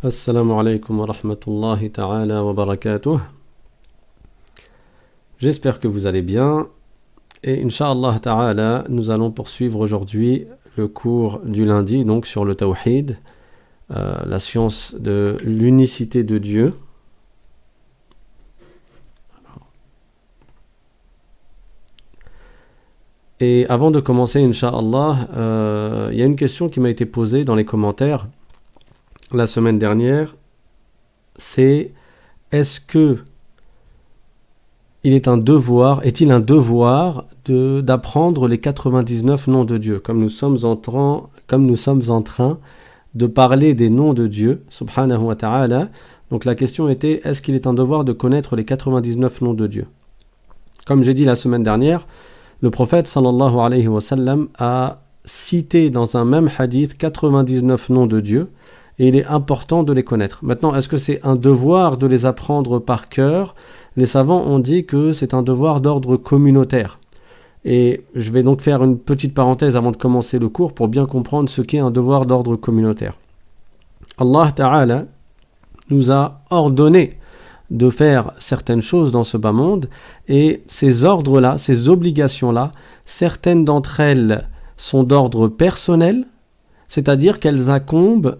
Assalamu alaikum wa rahmatullahi ta'ala wa barakatuh. J'espère que vous allez bien et Inch'Allah ta'ala nous allons poursuivre aujourd'hui le cours du lundi donc sur le tawhid, la science de l'unicité de Dieu. Et avant de commencer Inch'Allah, il y a une question qui m'a été posée dans les commentaires la semaine dernière, c'est est-ce que est-il un devoir d'apprendre les 99 noms de Dieu, comme nous sommes en train de parler des noms de Dieu, subhanahu wa ta'ala. Donc la question était, est-ce qu'il est un devoir de connaître les 99 noms de Dieu? Comme j'ai dit la semaine dernière, le prophète sallallahu alayhi wa sallam a cité dans un même hadith 99 noms de Dieu, et il est important de les connaître. Maintenant, est-ce que c'est un devoir de les apprendre par cœur? Les savants ont dit que c'est un devoir d'ordre communautaire. Et je vais donc faire une petite parenthèse avant de commencer le cours pour bien comprendre ce qu'est un devoir d'ordre communautaire. Allah Ta'ala nous a ordonné de faire certaines choses dans ce bas monde, et ces ordres-là, ces obligations-là, certaines d'entre elles sont d'ordre personnel, c'est-à-dire qu'elles incombent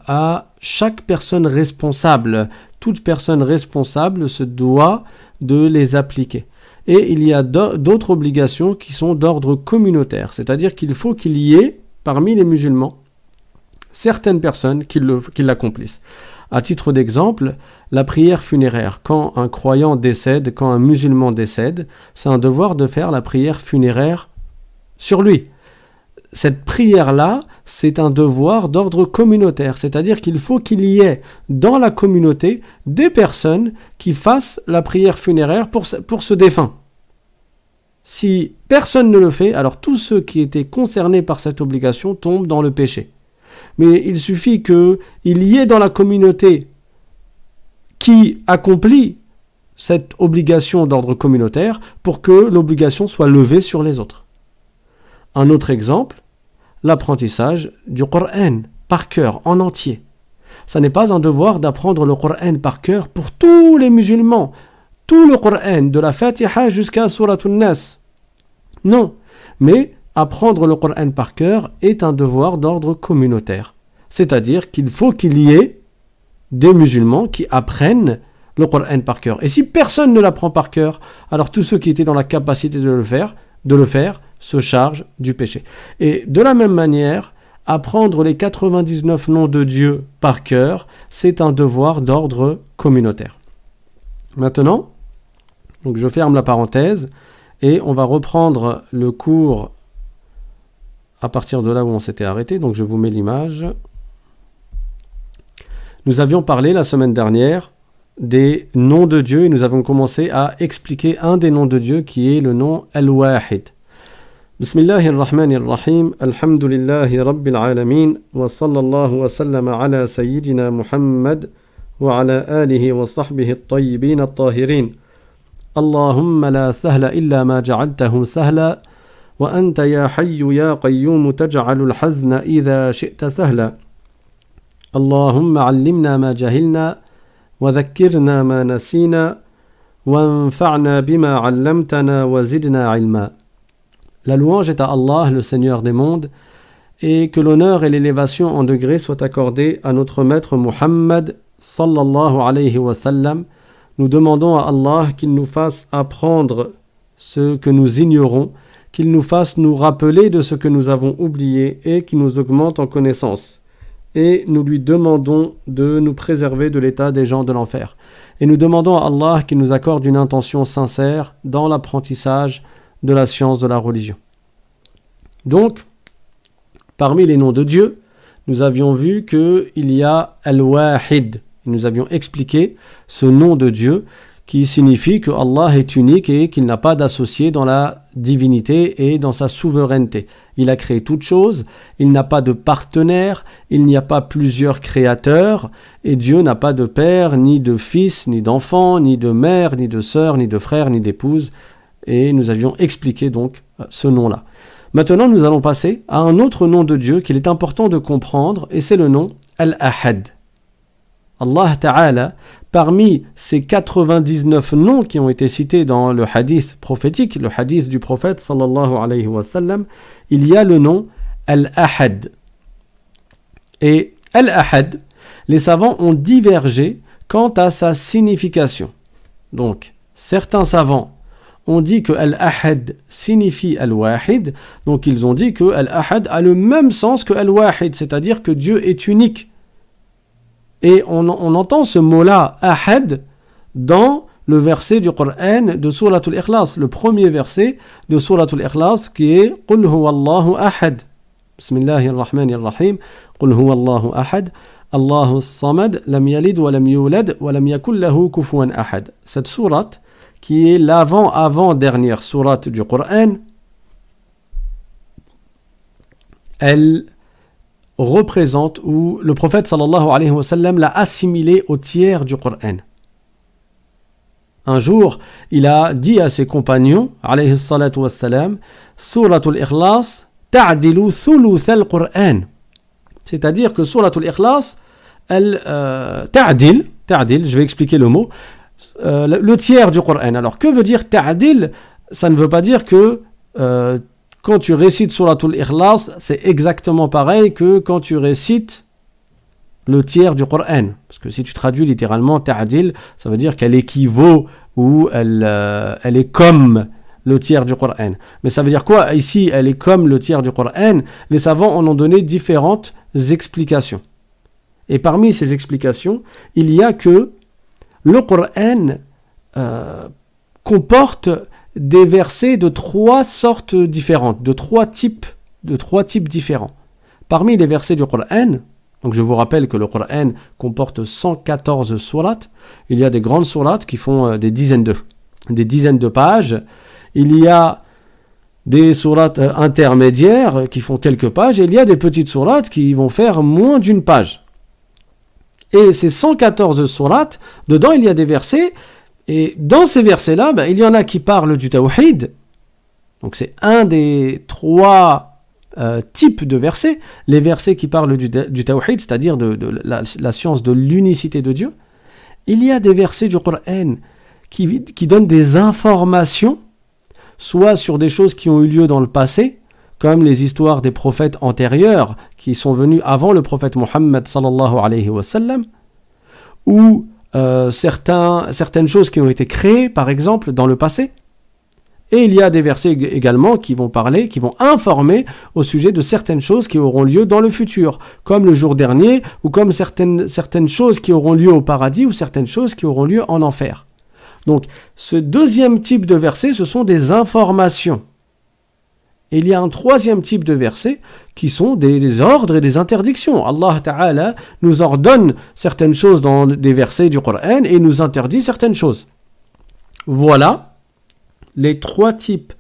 à chaque personne responsable. Toute personne responsable se doit de les appliquer. Et il y a d'autres obligations qui sont d'ordre communautaire, c'est-à-dire qu'il faut qu'il y ait, parmi les musulmans, certaines personnes qui l'accomplissent. À titre d'exemple, la prière funéraire. Quand un croyant décède, quand un musulman décède, c'est un devoir de faire la prière funéraire sur lui. Cette prière-là, c'est un devoir d'ordre communautaire, c'est-à-dire qu'il faut qu'il y ait dans la communauté des personnes qui fassent la prière funéraire pour ce défunt. Si personne ne le fait, alors tous ceux qui étaient concernés par cette obligation tombent dans le péché. Mais il suffit qu'il y ait dans la communauté qui accomplit cette obligation d'ordre communautaire pour que l'obligation soit levée sur les autres. Un autre exemple, l'apprentissage du Coran par cœur, en entier. Ça n'est pas un devoir d'apprendre le Coran par cœur pour tous les musulmans. Tout le Coran, de la Fatiha jusqu'à Surat An-Nas. Non, mais apprendre le Coran par cœur est un devoir d'ordre communautaire. C'est-à-dire qu'il faut qu'il y ait des musulmans qui apprennent le Coran par cœur. Et si personne ne l'apprend par cœur, alors tous ceux qui étaient dans la capacité de le faire, se charge du péché. Et de la même manière, apprendre les 99 noms de Dieu par cœur, c'est un devoir d'ordre communautaire. Maintenant, donc je ferme la parenthèse et on va reprendre le cours à partir de là où on s'était arrêté. Donc je vous mets l'image. Nous avions parlé la semaine dernière des noms de Dieu et nous avons commencé à expliquer un des noms de Dieu qui est le nom Al-Wahid. بسم الله الرحمن الرحيم الحمد لله رب العالمين وصلى الله وسلم على سيدنا محمد وعلى آله وصحبه الطيبين الطاهرين اللهم لا سهل إلا ما جعلته سهلا وأنت يا حي يا قيوم تجعل الحزن إذا شئت سهلا اللهم علمنا ما جهلنا وذكرنا ما نسينا وانفعنا بما علمتنا وزدنا علما. La louange est à Allah, le Seigneur des mondes, et que l'honneur et l'élévation en degrés soient accordés à notre maître Muhammad sallallahu alayhi wa sallam. Nous demandons à Allah qu'il nous fasse apprendre ce que nous ignorons, qu'il nous fasse nous rappeler de ce que nous avons oublié et qu'il nous augmente en connaissance. Et nous lui demandons de nous préserver de l'état des gens de l'enfer. Et nous demandons à Allah qu'il nous accorde une intention sincère dans l'apprentissage de la science de la religion. Donc, parmi les noms de Dieu, nous avions vu qu'il y a Al-Wahid. Nous avions expliqué ce nom de Dieu qui signifie que Allah est unique et qu'il n'a pas d'associé dans la divinité et dans sa souveraineté. Il a créé toutes choses, il n'a pas de partenaire, il n'y a pas plusieurs créateurs, et Dieu n'a pas de père, ni de fils, ni d'enfant, ni de mère, ni de sœur, ni de frère, ni d'épouse. Et nous avions expliqué donc ce nom-là. Maintenant, nous allons passer à un autre nom de Dieu qu'il est important de comprendre, et c'est le nom Al-Ahad. Allah Ta'ala, parmi ces 99 noms qui ont été cités dans le hadith prophétique, le hadith du prophète sallallahu alayhi wa sallam, il y a le nom Al-Ahad. Et Al-Ahad, les savants ont divergé quant à sa signification. Donc, certains savants ont dit que Al-Ahad signifie Al-Wahid, donc ils ont dit que Al-Ahad a le même sens que Al-Wahid, c'est-à-dire que Dieu est unique. Et on entend ce mot-là, Ahad, dans le verset du Coran de Surat Al-Ikhlas, le premier verset de Surat Al-Ikhlas qui est « Qul huwa Allahu ahad » Bismillahirrahmanirrahim. « Qul huwa Allahu ahad » Allahu samad, lam yalid wa lam yulad wa lam yakul lahu kufuwan ahad. Cette sourate, qui est l'avant-dernière sourate du Coran, elle représente, ou le prophète sallallahu alayhi wa sallam l'a assimilée au tiers du Coran. Un jour, il a dit à ses compagnons, alayhi salatu wa sallam, Suratul Ikhlas ta'dilu thuluth al-Qur'an. C'est-à-dire que Suratul Ikhlas, elle ta'dil, je vais expliquer le mot, le tiers du Coran. Alors, que veut dire ta'dil? Ça ne veut pas dire que quand tu récites Suratul Ikhlas, c'est exactement pareil que quand tu récites le tiers du Coran. Parce que si tu traduis littéralement ta'dil, ça veut dire qu'elle équivaut ou elle est comme le tiers du Coran. Mais ça veut dire quoi? Ici, elle est comme le tiers du Coran. Les savants en ont donné différentes explications. Et parmi ces explications, il y a que le Coran comporte des versets de trois sortes différentes, de trois types différents. Parmi les versets du Coran, donc je vous rappelle que le Coran comporte 114 sourates, il y a des grandes sourates qui font des dizaines de pages, il y a des sourates intermédiaires qui font quelques pages, et il y a des petites sourates qui vont faire moins d'une page. Et ces 114 sourates, dedans il y a des versets, et dans ces versets-là, il y en a qui parlent du tawhid. Donc c'est un des trois types de versets, les versets qui parlent du tawhid, c'est-à-dire de la science de l'unicité de Dieu. Il y a des versets du Coran qui donnent des informations, soit sur des choses qui ont eu lieu dans le passé, comme les histoires des prophètes antérieurs qui sont venus avant le prophète Mohammed sallallahu alayhi wa sallam, ou certaines choses qui ont été créées, par exemple, dans le passé. Et il y a des versets également qui vont informer au sujet de certaines choses qui auront lieu dans le futur, comme le jour dernier, ou comme certaines choses qui auront lieu au paradis, ou certaines choses qui auront lieu en enfer. Donc, ce deuxième type de versets, ce sont des informations. Et il y a un troisième type de versets qui sont des ordres et des interdictions. Allah Ta'ala nous ordonne certaines choses dans des versets du Coran et nous interdit certaines choses. Voilà les trois types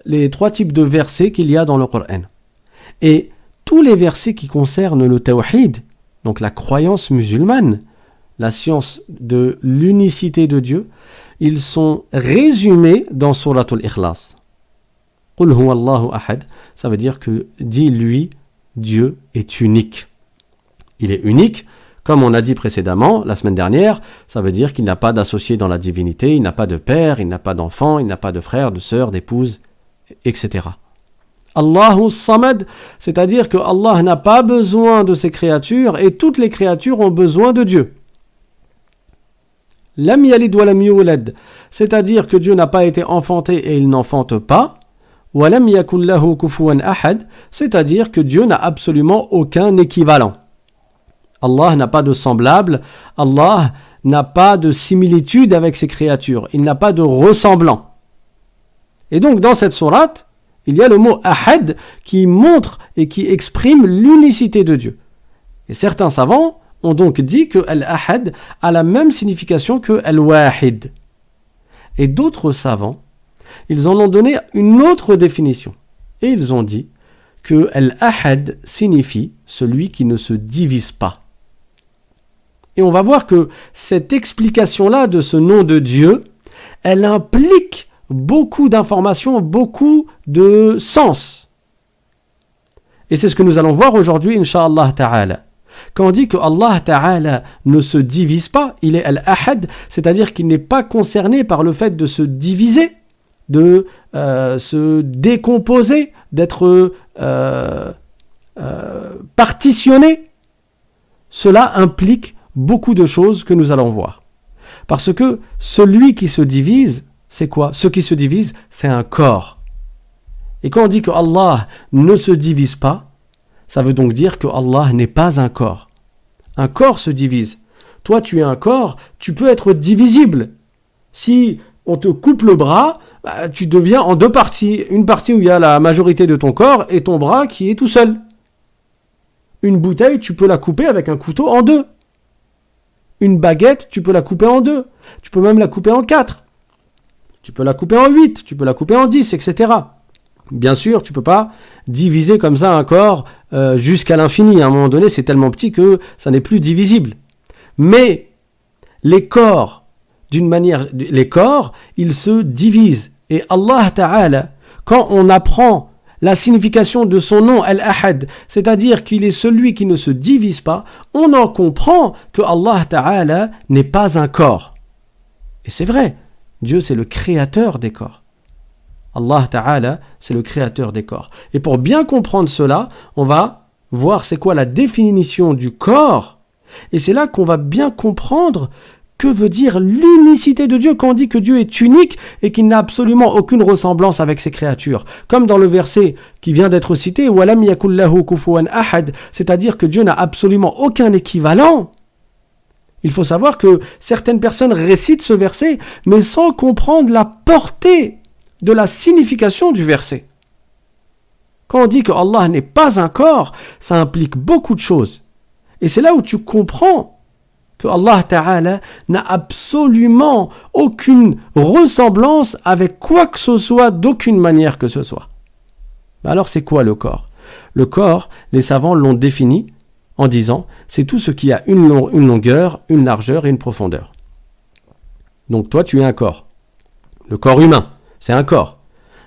de versets qu'il y a dans le Coran. Et tous les versets qui concernent le tawhid, donc la croyance musulmane, la science de l'unicité de Dieu, ils sont résumés dans Suratul Ikhlas. Qul huwa Allahu ahad, ça veut dire que, dis-lui, Dieu est unique. Il est unique, comme on a dit précédemment, la semaine dernière, ça veut dire qu'il n'a pas d'associé dans la divinité, il n'a pas de père, il n'a pas d'enfant, il n'a pas de frère, de sœur, d'épouse, etc. Allahu samad, c'est-à-dire que Allah n'a pas besoin de ses créatures et toutes les créatures ont besoin de Dieu. Lam yalid wa lam yulad, c'est-à-dire que Dieu n'a pas été enfanté et il n'enfante pas. Wa lam yakul lahu kufuwan ahad, c'est-à-dire que Dieu n'a absolument aucun équivalent. Allah n'a pas de semblable, Allah n'a pas de similitude avec ses créatures, il n'a pas de ressemblant. Et donc dans cette sourate, il y a le mot ahad qui montre et qui exprime l'unicité de Dieu. Et certains savants ont donc dit que al-ahad a la même signification que al-wahid. Et d'autres savants, ils en ont donné une autre définition. Et ils ont dit que al-ahad signifie celui qui ne se divise pas. Et on va voir que cette explication-là de ce nom de Dieu, elle implique beaucoup d'informations, beaucoup de sens. Et c'est ce que nous allons voir aujourd'hui, Inch'Allah Ta'ala. Quand on dit que Allah Ta'ala ne se divise pas, il est Al-Ahad, c'est-à-dire qu'il n'est pas concerné par le fait de se diviser, de se décomposer, d'être partitionné. Cela implique beaucoup de choses que nous allons voir. Parce que celui qui se divise, c'est quoi? Ce qui se divise, c'est un corps. Et quand on dit que Allah ne se divise pas, ça veut donc dire que Allah n'est pas un corps. Un corps se divise. Toi, tu es un corps, tu peux être divisible. Si on te coupe le bras, tu deviens en deux parties. Une partie où il y a la majorité de ton corps et ton bras qui est tout seul. Une bouteille, tu peux la couper avec un couteau en deux. Une baguette, tu peux la couper en deux. Tu peux même la couper en 4. Tu peux la couper en 8, tu peux la couper en 10, etc. Bien sûr, tu ne peux pas diviser comme ça un corps jusqu'à l'infini. À un moment donné, c'est tellement petit que ça n'est plus divisible. Mais les corps, ils se divisent. Et Allah Ta'ala, quand on apprend la signification de son nom, Al-Ahad, c'est-à-dire qu'il est celui qui ne se divise pas, on en comprend que Allah Ta'ala n'est pas un corps. Et c'est vrai, Dieu c'est le créateur des corps. Allah Ta'ala, c'est le créateur des corps. Et pour bien comprendre cela, on va voir c'est quoi la définition du corps. Et c'est là qu'on va bien comprendre que veut dire l'unicité de Dieu quand on dit que Dieu est unique et qu'il n'a absolument aucune ressemblance avec ses créatures. Comme dans le verset qui vient d'être cité, وَلَمْ يَكُنْ لَهُ كُفُوًا أَحَدٌ, c'est-à-dire que Dieu n'a absolument aucun équivalent. Il faut savoir que certaines personnes récitent ce verset, mais sans comprendre la portée de la signification du verset. Quand on dit que Allah n'est pas un corps, ça implique beaucoup de choses. Et c'est là où tu comprends que Allah Ta'ala n'a absolument aucune ressemblance avec quoi que ce soit, d'aucune manière que ce soit. Alors c'est quoi le corps? Le corps, les savants l'ont défini en disant, c'est tout ce qui a une longueur, une largeur et une profondeur. Donc toi tu es un corps. Le corps humain, c'est un corps.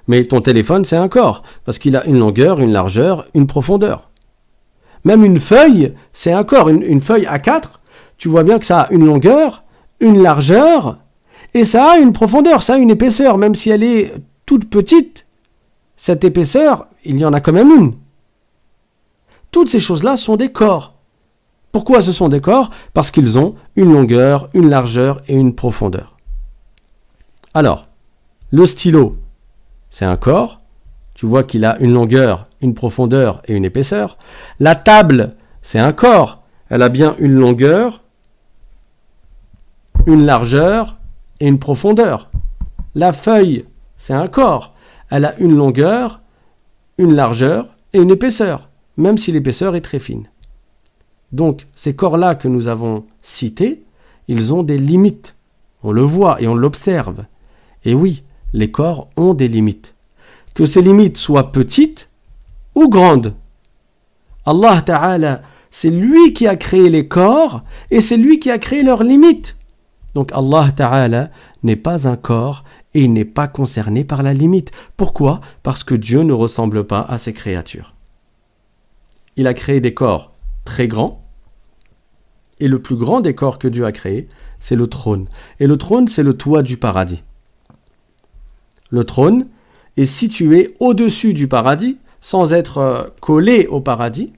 Mais ton téléphone, c'est un corps, parce qu'il a une longueur, une largeur, une profondeur. Même une feuille, c'est un corps. Une feuille A4, tu vois bien que ça a une longueur, une largeur, et ça a une profondeur, ça a une épaisseur. Même si elle est toute petite, cette épaisseur, il y en a quand même une. Toutes ces choses-là sont des corps. Pourquoi ce sont des corps? Parce qu'ils ont une longueur, une largeur et une profondeur. Alors, le stylo, c'est un corps. Tu vois qu'il a une longueur, une profondeur et une épaisseur. La table, c'est un corps. Elle a bien une longueur, une largeur et une profondeur. La feuille, c'est un corps. Elle a une longueur, une largeur et une épaisseur, même si l'épaisseur est très fine. Donc, ces corps-là que nous avons cités, ils ont des limites. On le voit et on l'observe. Et oui, les corps ont des limites. Que ces limites soient petites ou grandes. Allah Ta'ala, c'est lui qui a créé les corps et c'est lui qui a créé leurs limites. Donc Allah Ta'ala n'est pas un corps et il n'est pas concerné par la limite. Pourquoi? Parce que Dieu ne ressemble pas à ses créatures. Il a créé des corps très grands et le plus grand des corps que Dieu a créé, c'est le trône. Et le trône, c'est le toit du paradis. Le trône est situé au-dessus du paradis, sans être collé au paradis.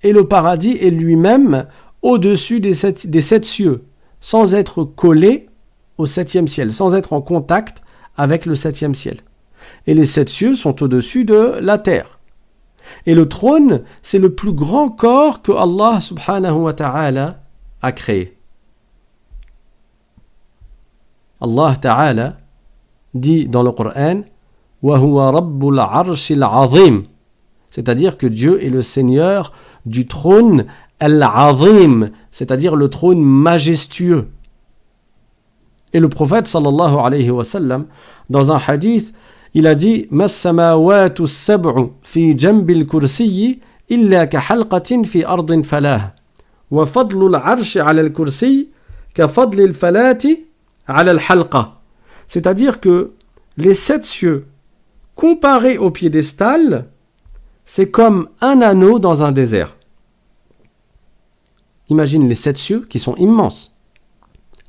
Et le paradis est lui-même au-dessus des sept cieux, sans être collé au 7e ciel, sans être en contact avec le 7e ciel. Et les 7 cieux sont au-dessus de la terre. Et le trône, c'est le plus grand corps que Allah subhanahu wa ta'ala a créé. Allah Ta'ala dit dans le Coran وَهُوَ رَبُّ الْعَرْشِ الْعَظِيمِ, c'est-à-dire que Dieu est le Seigneur du trône Al-Azim, c'est-à-dire le trône majestueux. Et le prophète sallallahu alayhi wa sallam, dans un hadith, il a dit مَا السَّمَاوَاتُ السَّبْعُ فِي جَنْبِ الْكُرْسِيِّ إِلَّا كَحَلْقَةٍ فِي أَرْضٍ فَلَاهٍ وَفَضْلُ الْعَرْشِ عَلَى الْكُرْسِيِّ كَفَضْلِ الْفَلَاةِ عَلَى الْحَلْقَةِ. C'est-à-dire que les 7 cieux, comparés au piédestal, c'est comme un anneau dans un désert. Imagine les 7 cieux qui sont immenses.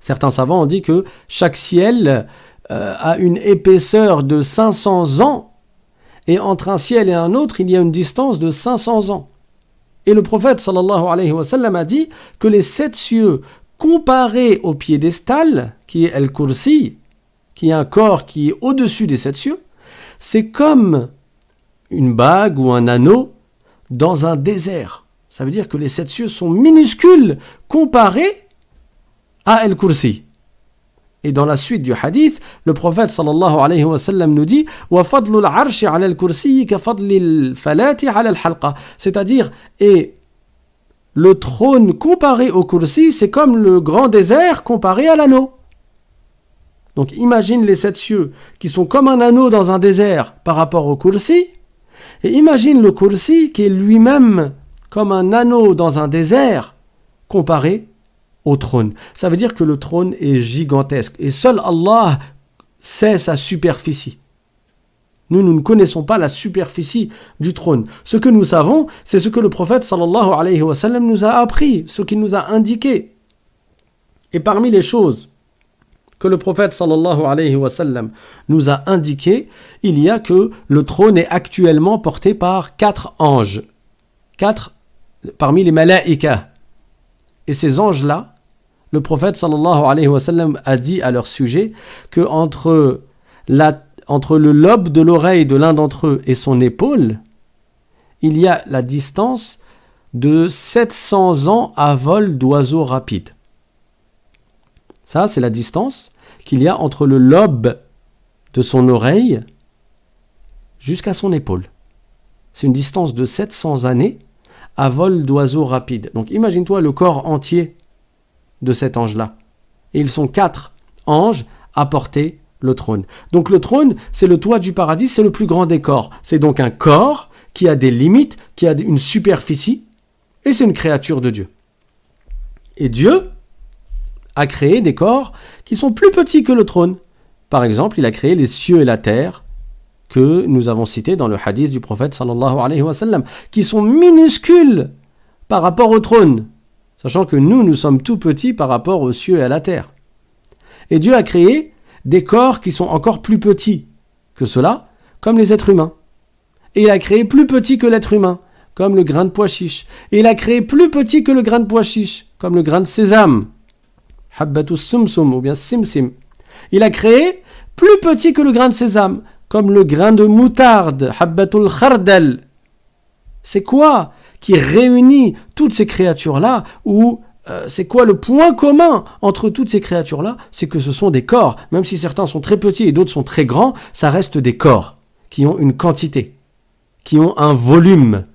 Certains savants ont dit que chaque ciel a une épaisseur de 500 ans, et entre un ciel et un autre, il y a une distance de 500 ans. Et le prophète sallallahu alayhi wa sallam a dit que les 7 cieux, comparés au piédestal, qui est Al-Kursi, qui est un corps qui est au-dessus des 7 cieux, c'est comme une bague ou un anneau dans un désert. Ça veut dire que les 7 cieux sont minuscules comparés à Al-Kursi. Et dans la suite du hadith, le prophète sallallahu alayhi wa sallam nous dit وَفَضْلُ الْعَرْشِ عَلَى الْكُرْسِيِّ كَفَضْلِ الْفَلَاتِ عَلَى الْحَلْقَةِ. C'est-à-dire, et le trône comparé au kursi, c'est comme le grand désert comparé à l'anneau. Donc imagine les 7 cieux qui sont comme un anneau dans un désert par rapport au kursi, et imagine le kursi qui est lui-même comme un anneau dans un désert comparé au trône. Ça veut dire que le trône est gigantesque et seul Allah sait sa superficie. Nous ne connaissons pas la superficie du trône. Ce que nous savons, c'est ce que le prophète sallallahu alayhi wa sallam nous a appris, ce qu'il nous a indiqué. Et parmi les choses que le prophète sallallahu alayhi wa sallam nous a indiqué, il y a que le trône est actuellement porté par 4 anges. 4 parmi les malaïkas. Et ces anges-là, le prophète sallallahu alayhi wa sallam a dit à leur sujet que entre le lobe de l'oreille de l'un d'entre eux et son épaule, il y a la distance de 700 ans à vol d'oiseau rapide. Ça, c'est la distance qu'il y a entre le lobe de son oreille jusqu'à son épaule. C'est une distance de 700 années à vol d'oiseau rapide. Donc imagine-toi le corps entier de cet ange-là. Et ils sont 4 anges à porter le trône. Donc le trône, c'est le toit du paradis, c'est le plus grand des corps. C'est donc un corps qui a des limites, qui a une superficie, et c'est une créature de Dieu. Et Dieu a créé des corps qui sont plus petits que le trône. Par exemple, il a créé les cieux et la terre, que nous avons cités dans le hadith du prophète sallallahu alayhi wa sallam, qui sont minuscules par rapport au trône, sachant que nous sommes tout petits par rapport aux cieux et à la terre. Et Dieu a créé des corps qui sont encore plus petits que cela, comme les êtres humains. Et il a créé plus petit que l'être humain, comme le grain de pois chiche. Et il a créé plus petit que le grain de pois chiche, comme le grain de sésame, habbatus sumsum ou bien simsim. Il a créé plus petit que le grain de sésame, comme le grain de moutarde, habbatul khardal. C'est quoi qui réunit toutes ces créatures-là, ou c'est quoi le point commun entre toutes ces créatures-là? C'est que ce sont des corps. Même si certains sont très petits et d'autres sont très grands, ça reste des corps qui ont une quantité, qui ont un volume.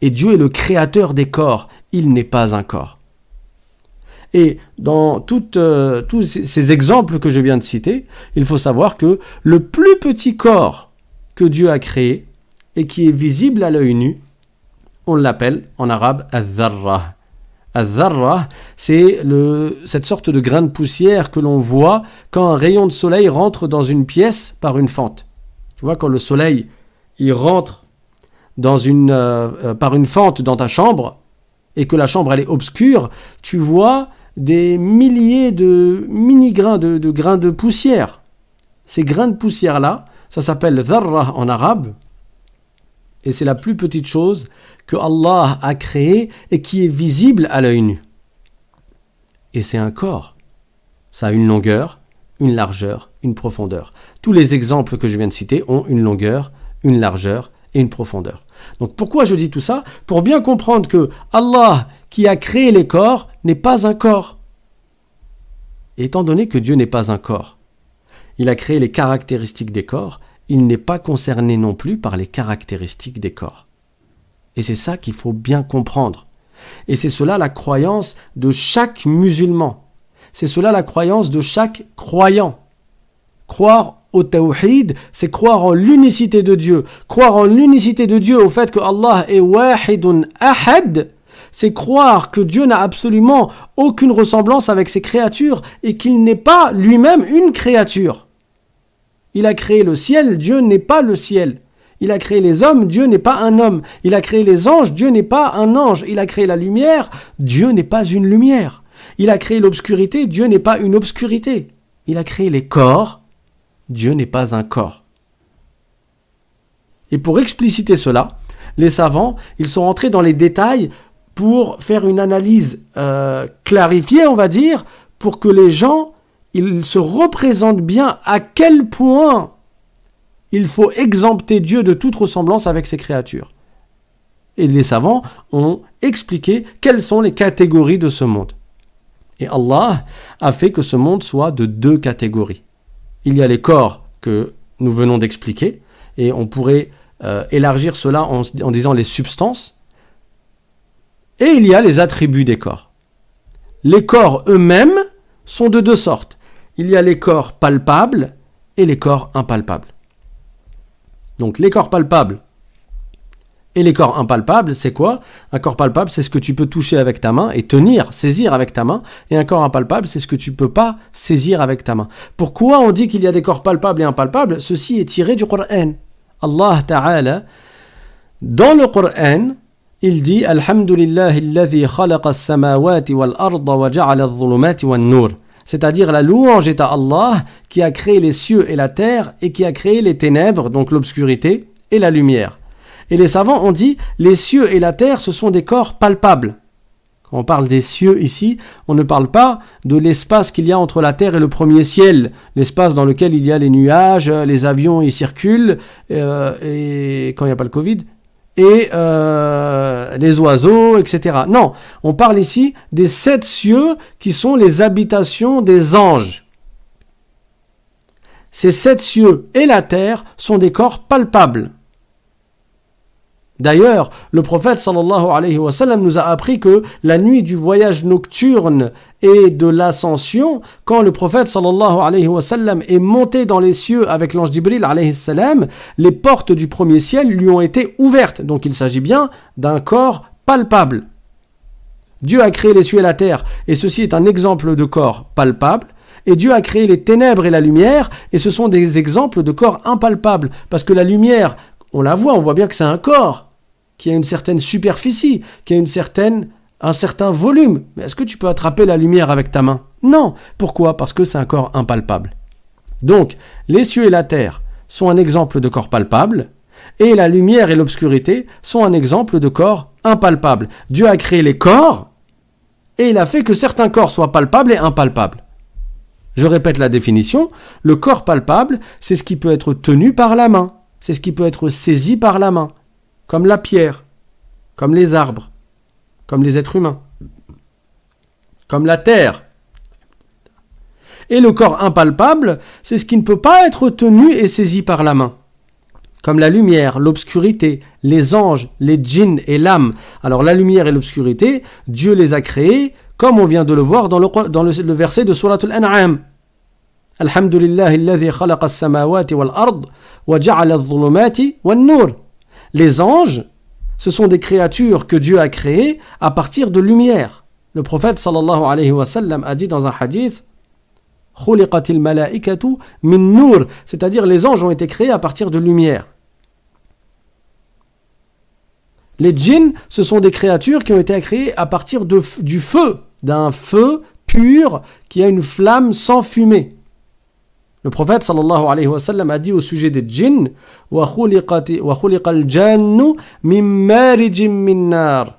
Et Dieu est le créateur des corps, il n'est pas un corps. Et dans tous ces exemples que je viens de citer, il faut savoir que le plus petit corps que Dieu a créé et qui est visible à l'œil nu, on l'appelle en arabe al-dharra. Al-dharra, c'est cette sorte de grain de poussière que l'on voit quand un rayon de soleil rentre dans une pièce par une fente. Tu vois, quand le soleil il rentre par une fente dans ta chambre et que la chambre elle est obscure, tu vois des milliers de mini-grains de grains de poussière. Ces grains de poussière-là, ça s'appelle dharra en arabe, et c'est la plus petite chose que Allah a créée et qui est visible à l'œil nu. Et c'est un corps. Ça a une longueur, une largeur, une profondeur. Tous les exemples que je viens de citer ont une longueur, une largeur et une profondeur. Donc pourquoi je dis tout ça? Pour bien comprendre que Allah qui a créé les corps n'est pas un corps. Et étant donné que Dieu n'est pas un corps, il a créé les caractéristiques des corps, il n'est pas concerné non plus par les caractéristiques des corps. Et c'est ça qu'il faut bien comprendre. Et c'est cela la croyance de chaque musulman. C'est cela la croyance de chaque croyant. Croire au tawhid, c'est croire en l'unicité de Dieu. Croire en l'unicité de Dieu, au fait que Allah est wahidun ahad, c'est croire que Dieu n'a absolument aucune ressemblance avec ses créatures et qu'il n'est pas lui-même une créature. Il a créé le ciel, Dieu n'est pas le ciel. Il a créé les hommes, Dieu n'est pas un homme. Il a créé les anges, Dieu n'est pas un ange. Il a créé la lumière, Dieu n'est pas une lumière. Il a créé l'obscurité, Dieu n'est pas une obscurité. Il a créé les corps, Dieu n'est pas un corps. Et pour expliciter cela, les savants, ils sont rentrés dans les détails pour faire une analyse clarifiée, on va dire, pour que les gens, ils se représentent bien à quel point il faut exempter Dieu de toute ressemblance avec ses créatures. Et les savants ont expliqué quelles sont les catégories de ce monde. Et Allah a fait que ce monde soit de 2 catégories. Il y a les corps que nous venons d'expliquer, et on pourrait élargir cela en disant les substances. Et il y a les attributs des corps. Les corps eux-mêmes sont de 2 sortes. Il y a les corps palpables et les corps impalpables. Donc les corps palpables et les corps impalpables, c'est quoi? Un corps palpable, c'est ce que tu peux toucher avec ta main et tenir, saisir avec ta main. Et un corps impalpable, c'est ce que tu ne peux pas saisir avec ta main. Pourquoi on dit qu'il y a des corps palpables et impalpables? Ceci est tiré du Coran. Allah Ta'ala, dans le Coran, il dit « Alhamdulillahi alladhi khalaqa as-samawati wal-arda wa ja'ala adh-dhulumati wan-nur » C'est-à-dire la louange est à Allah qui a créé les cieux et la terre et qui a créé les ténèbres, donc l'obscurité, et la lumière. Et les savants ont dit, les cieux et la terre, ce sont des corps palpables. Quand on parle des cieux ici, on ne parle pas de l'espace qu'il y a entre la terre et le premier ciel, l'espace dans lequel il y a les nuages, les avions y circulent, et quand il n'y a pas le Covid, et les oiseaux, etc. Non, on parle ici des 7 cieux qui sont les habitations des anges. Ces 7 cieux et la terre sont des corps palpables. D'ailleurs, le prophète sallallahu alayhi wa sallam nous a appris que la nuit du voyage nocturne et de l'ascension, quand le prophète sallallahu alayhi wa sallam est monté dans les cieux avec l'ange Jibril alayhi salam, les portes du premier ciel lui ont été ouvertes. Donc il s'agit bien d'un corps palpable. Dieu a créé les cieux et la terre, et ceci est un exemple de corps palpable. Et Dieu a créé les ténèbres et la lumière, et ce sont des exemples de corps impalpables. Parce que la lumière, on la voit, on voit bien que c'est un corps qui a une certaine superficie, qui a un certain volume. Mais est-ce que tu peux attraper la lumière avec ta main? Non. Pourquoi? Parce que c'est un corps impalpable. Donc, les cieux et la terre sont un exemple de corps palpable, et la lumière et l'obscurité sont un exemple de corps impalpable. Dieu a créé les corps, et il a fait que certains corps soient palpables et impalpables. Je répète la définition, le corps palpable, c'est ce qui peut être tenu par la main, c'est ce qui peut être saisi par la main, comme la pierre, comme les arbres, comme les êtres humains, comme la terre. Et le corps impalpable, c'est ce qui ne peut pas être tenu et saisi par la main, comme la lumière, l'obscurité, les anges, les djinns et l'âme. Alors la lumière et l'obscurité, Dieu les a créés, comme on vient de le voir dans le verset de Surat Al-An'am. Alhamdulillahi alladhi khalaqa as-samawati wal-ard wa ja'ala adh-dhulumati wan-nur. Les anges, ce sont des créatures que Dieu a créées à partir de lumière. Le prophète sallallahu alayhi wa sallam a dit dans un hadith Khuliqatil malaikatu min nur, c'est-à-dire les anges ont été créés à partir de lumière. Les djinns, ce sont des créatures qui ont été créées à partir du feu, d'un feu pur qui a une flamme sans fumée. Le prophète sallallahu alayhi wa sallam a dit au sujet des djinns wa khuliqal jannu min marijin min nar.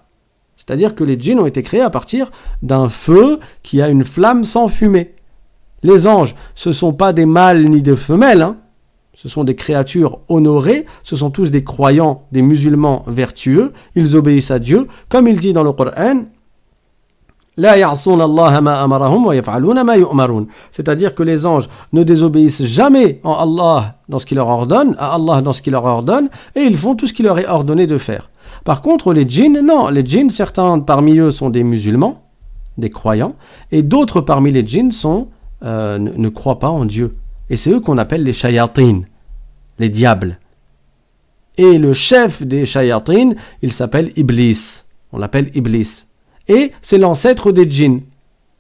C'est-à-dire que les djinns ont été créés à partir d'un feu qui a une flamme sans fumée. Les anges, ce ne sont pas des mâles ni des femelles, hein. Ce sont des créatures honorées, ce sont tous des croyants, des musulmans vertueux, ils obéissent à Dieu, comme il dit dans le Coran, c'est-à-dire que les anges ne désobéissent jamais à Allah dans ce qu'il leur ordonne, et ils font tout ce qu'il leur est ordonné de faire. Par contre, les djinns, non, les djinns, certains parmi eux sont des musulmans, des croyants, et d'autres parmi les djinns ne croient pas en Dieu. Et c'est eux qu'on appelle les shayatin, les diables. Et le chef des shayatin, il s'appelle Iblis. On l'appelle Iblis. Et c'est l'ancêtre des djinns.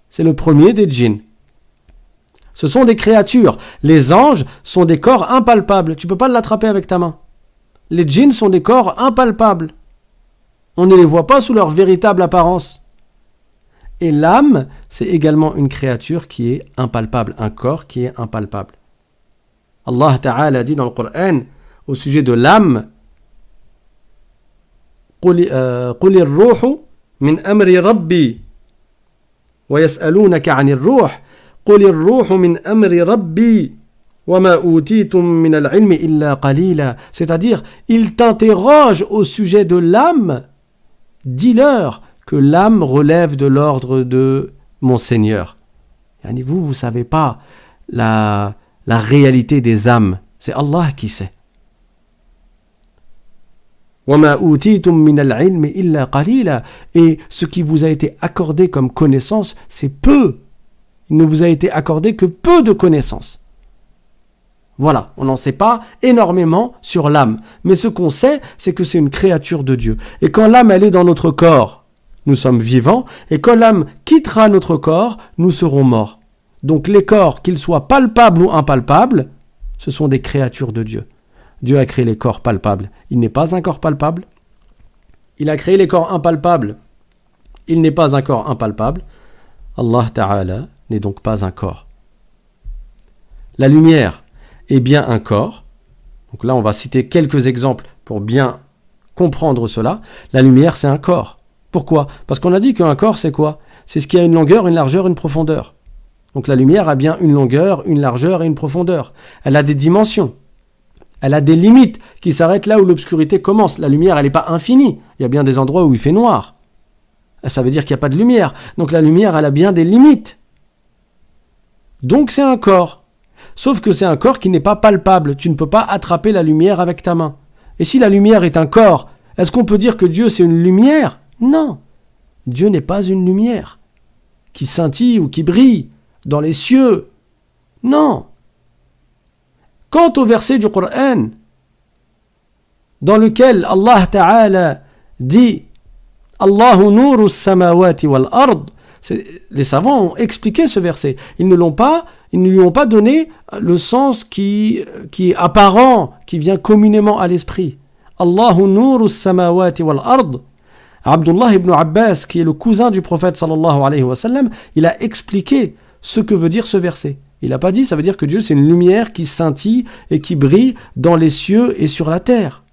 C'est le premier des djinns. Ce sont des créatures. Les anges sont des corps impalpables. Tu ne peux pas l'attraper avec ta main. Les djinns sont des corps impalpables. On ne les voit pas sous leur véritable apparence. Et l'âme, c'est également une créature qui est impalpable, un corps qui est impalpable. Allah Ta'ala dit dans le Coran au sujet de l'âme, قُلِ الرُّوحُ مِنْ أَمْرِ رَبِّي وَيَسْأَلُونَكَ عَنِ الرُّوحِ قُلِ الرُّوحُ مِنْ أَمْرِ رَبِّي وَمَا أُوتِيتُم مِنَ الْعِلْمِ إِلَّا قَلِيلًا. C'est-à-dire, ils t'interrogent au sujet de l'âme. Dis-leur que l'âme relève de l'ordre de mon Seigneur. Yani vous ne savez pas la réalité des âmes. C'est Allah qui sait. وَمَا أُوتِيتُم مِنَ الْعِلْمِ إِلَّا قَلِيلًا. Et ce qui vous a été accordé comme connaissance, c'est peu. Il ne vous a été accordé que peu de connaissances. Voilà, on n'en sait pas énormément sur l'âme. Mais ce qu'on sait, c'est que c'est une créature de Dieu. Et quand l'âme, elle est dans notre corps, nous sommes vivants. Et quand l'âme quittera notre corps, nous serons morts. Donc les corps, qu'ils soient palpables ou impalpables, ce sont des créatures de Dieu. Dieu a créé les corps palpables. Il n'est pas un corps palpable. Il a créé les corps impalpables. Il n'est pas un corps impalpable. Allah Ta'ala n'est donc pas un corps. La lumière est bien un corps. Donc là, on va citer quelques exemples pour bien comprendre cela. La lumière, c'est un corps. Pourquoi ? Parce qu'on a dit qu'un corps, c'est quoi ? C'est ce qui a une longueur, une largeur, une profondeur. Donc la lumière a bien une longueur, une largeur et une profondeur. Elle a des dimensions. Elle a des limites qui s'arrêtent là où l'obscurité commence. La lumière, elle n'est pas infinie. Il y a bien des endroits où il fait noir. Ça veut dire qu'il n'y a pas de lumière. Donc la lumière, elle a bien des limites. Donc c'est un corps. Sauf que c'est un corps qui n'est pas palpable. Tu ne peux pas attraper la lumière avec ta main. Et si la lumière est un corps, est-ce qu'on peut dire que Dieu c'est une lumière ? Non. Dieu n'est pas une lumière qui scintille ou qui brille dans les cieux. Non. Quant au verset du Coran dans lequel Allah Ta'ala dit Allahu nuru samawati wal ard, les savants ont expliqué ce verset. Ils ne lui ont pas donné le sens qui est apparent, qui vient communément à l'esprit. Allahu nuru samawati wal ard. Abdullah ibn Abbas, qui est le cousin du prophète sallallahu alayhi wa sallam, il a expliqué ce que veut dire ce verset. Il n'a pas dit, ça veut dire que Dieu c'est une lumière qui scintille et qui brille dans les cieux et sur la terre.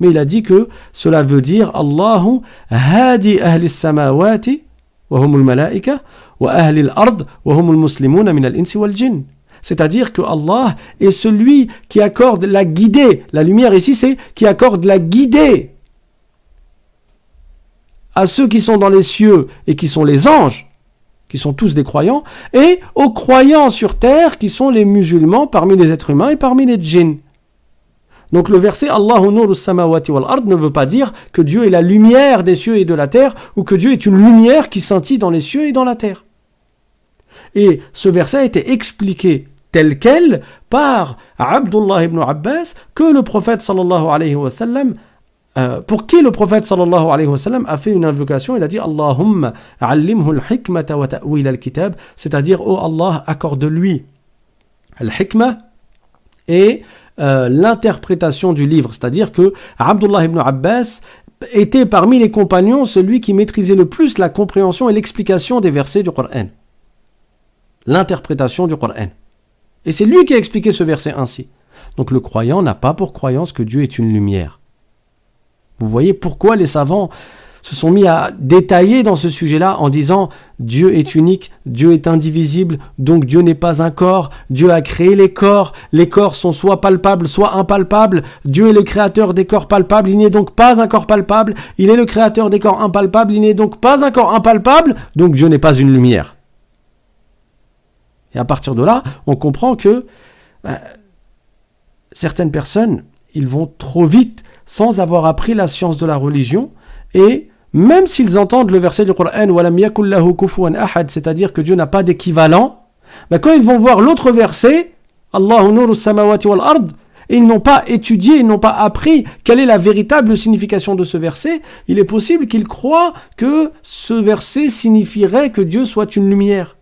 Mais il a dit que cela veut dire Allahu hadi ahli samawati wa humul malaika wa ahli al-ard wa humul muslimuna min al-insi wal jinn. C'est-à-dire que Allah est celui qui accorde la guidée. La lumière ici c'est qui accorde la guidée à ceux qui sont dans les cieux et qui sont les anges, qui sont tous des croyants, et aux croyants sur terre qui sont les musulmans parmi les êtres humains et parmi les djinns. Donc le verset Allahu nuru samawati wal ard ne veut pas dire que Dieu est la lumière des cieux et de la terre ou que Dieu est une lumière qui scintille dans les cieux et dans la terre. Et ce verset a été expliqué tel quel par Abdullah ibn Abbas que le prophète sallallahu alayhi wa sallam pour qui le prophète sallallahu alayhi wa sallam a fait une invocation. Il a dit Allahumma allimhu al-hikmata wa ta'wil al-kitab, c'est-à-dire oh Allah, accorde-lui al-hikmah et l'interprétation du livre, c'est-à-dire que Abdullah ibn Abbas était parmi les compagnons celui qui maîtrisait le plus la compréhension et l'explication des versets du Coran, l'interprétation du Coran, et c'est lui qui a expliqué ce verset ainsi. Donc le croyant n'a pas pour croyance que Dieu est une lumière. Vous voyez pourquoi les savants se sont mis à détailler dans ce sujet-là en disant Dieu est unique, Dieu est indivisible, donc Dieu n'est pas un corps, Dieu a créé les corps sont soit palpables, soit impalpables, Dieu est le créateur des corps palpables, il n'est donc pas un corps palpable, il est le créateur des corps impalpables, il n'est donc pas un corps impalpable, donc Dieu n'est pas une lumière. Et à partir de là, on comprend que certaines personnes, ils vont trop vite sans avoir appris la science de la religion, et même s'ils entendent le verset du Coran وَلَمْ يَكُنْ لَهُ كُفُوًا أَحَدٍ, c'est-à-dire que Dieu n'a pas d'équivalent, quand ils vont voir l'autre verset Allahu nuru samawati wal ard, et ils n'ont pas étudié, ils n'ont pas appris quelle est la véritable signification de ce verset, il est possible qu'ils croient que ce verset signifierait que Dieu soit une lumière.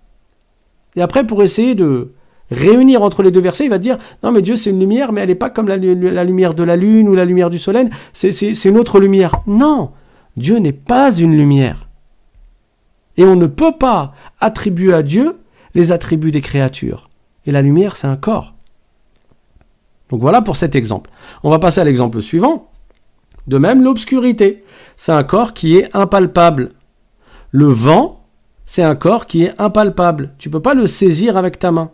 Et après, pour essayer de réunir entre les deux versets, il va dire non mais Dieu c'est une lumière, mais elle n'est pas comme la lumière de la lune ou la lumière du soleil, c'est une autre lumière. Non, Dieu n'est pas une lumière. Et on ne peut pas attribuer à Dieu les attributs des créatures. Et la lumière c'est un corps. Donc voilà pour cet exemple. On va passer à l'exemple suivant. De même, l'obscurité, c'est un corps qui est impalpable. Le vent, c'est un corps qui est impalpable. Tu ne peux pas le saisir avec ta main.